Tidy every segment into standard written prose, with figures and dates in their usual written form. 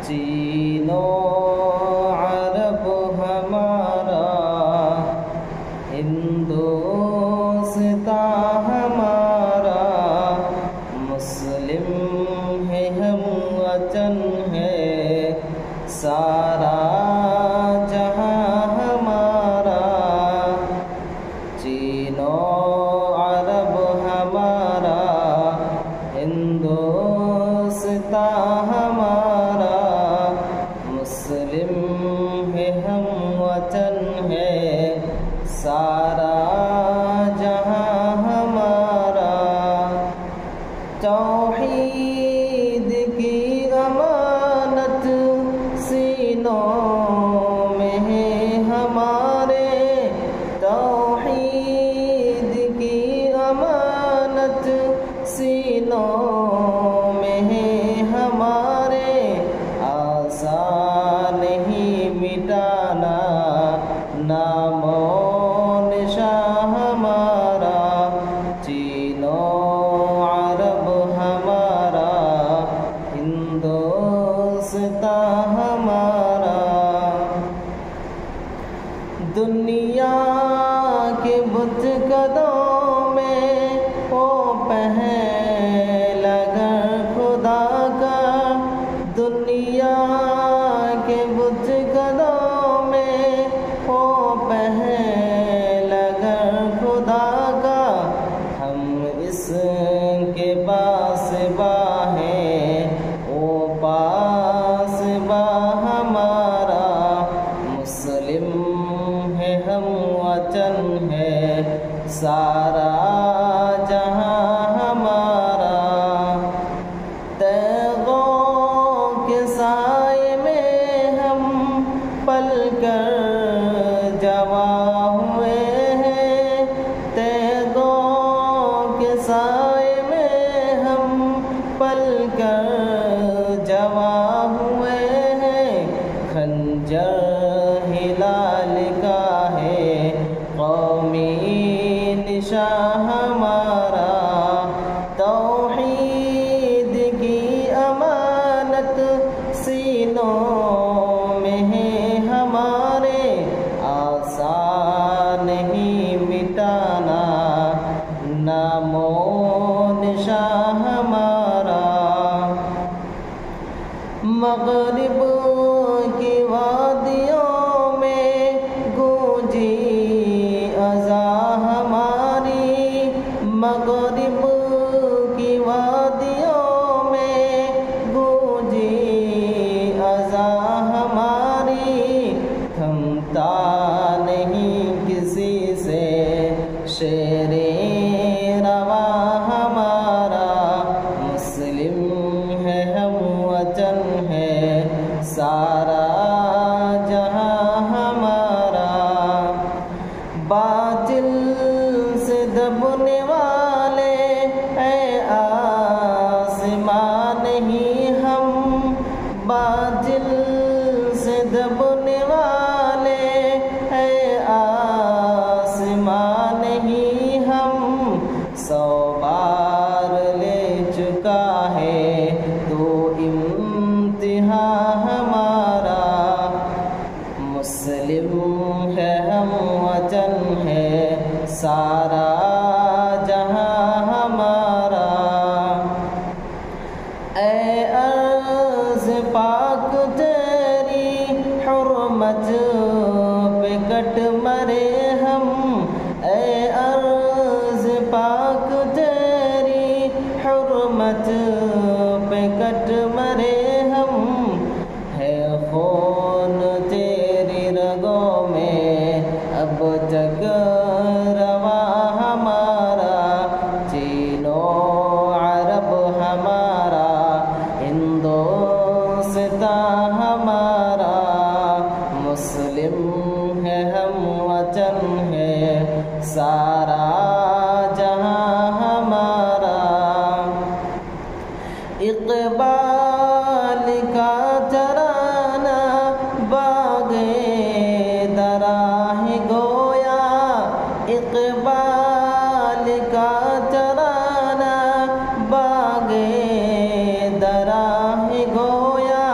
Chino अरब हमारा, हिंदुस्तान हमारा, मुस्लिम है हम वतन है सारा जहां हमारा। चीनो अरब हमारा, हिंदुस्तान हमारा, मुस्लिम है हम वतन है सारा जहां हमारा। तौहीद की अमानत सीनों में है हमारे, तौहीद की अमानत सीनों में है हमारे, आसान नहीं मिटाना नामो निशान हमारा। चीनो अरब हमारा, हिंदुस्तान हमारा। दुनिया के बुत कदों में वो पहला घर खुदा का, दुनिया के बुत कदों में वो पहला घर खुदा का। हम इसके पास बाहें वो पास बा हमारा, मुस्लिम है हम वतन है सारा जहां हमारा। तैगों के साए में हम पलकर जवा हुए हैं, तैगों के साए में हम पलकर जवा हुए हैं। खंजर हिलाल का है कौमी निशान हमारा, तौहीद की अमानत सीनों में है हमारे, आसान नहीं मिटाना नामो निशान हमारा। मगरिब की वादियों में गूंजी अज़ा हमारी, मगरिब की वादियों में गूंजी अज़ा हमारी। थमता नहीं किसी से शेरे रवा हमारा, मुस्लिम है हम वतन है सारा जहां हमारा। बातिल से दबने वाले ऐ आसमां नहीं हम, बातिल से दबने वाले ऐ आसमां नहीं हम। 100 बार ले चुका है तो इम्तिहा हमारा, मुस्लिम है हम वतन है सारा जहां हमारा। ऐ अर्ज़ पाक तेरी हुर्मत पे कट मरे हम, ऐ अर्ज़ पाक तेरी हुर्मत पे कट मरे हम। है खून तेरी रगों में अब तक रवा हमारा, चीनो अरब हमारा, हिंदुस्तान हमारा, मुस्लिम है हम वतन है सारा जहां हमारा। इक़बाल का तराना बागे दराह गोया, इक़बाल का तराना बागे दराह गोया।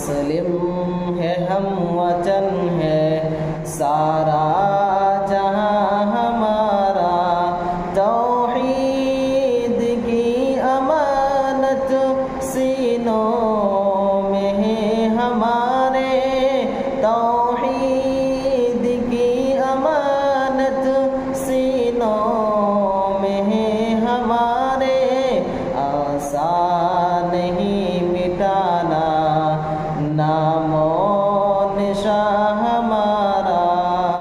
मुस्लिम है हम वतन है सारा